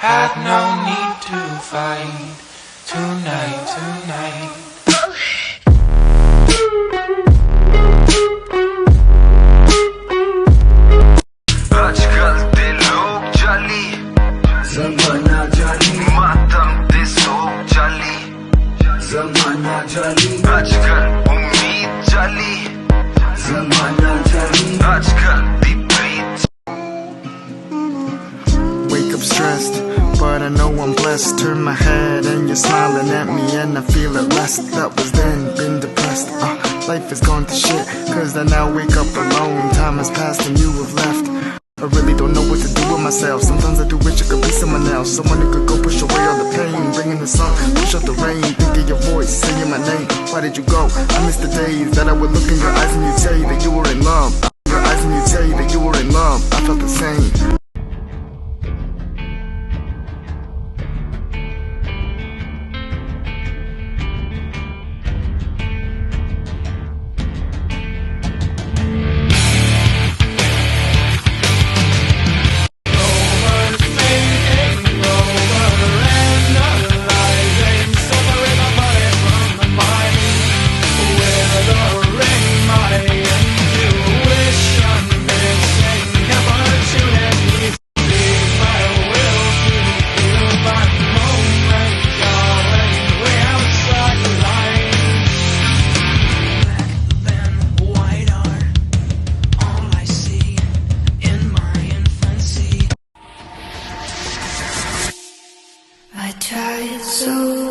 Had no need to fight tonight. आजकल दे लोग जाली ज़माना जाली मातम दे सोग जाली ज़माना जाली आजकल उम्मीद जाली ज़माना जाली आजकल दी प्रीत Wake up stressed, but I know I'm blessed. Turn my head and you're smiling at me and I feel at rest. That was then, been depressed. Life has gone to shit, cause I now wake up alone. Time has passed and you have left. I really don't know what to do with myself. Sometimes I do wish I could be someone else, someone who could go push away all the pain, bringing the sun, push out the rain, think of your voice, saying my name. Why did you go? I miss the days that I would look in your eyes and you'd say that you were in love. Your eyes and you'd say that you were in love. I felt the same. I tried so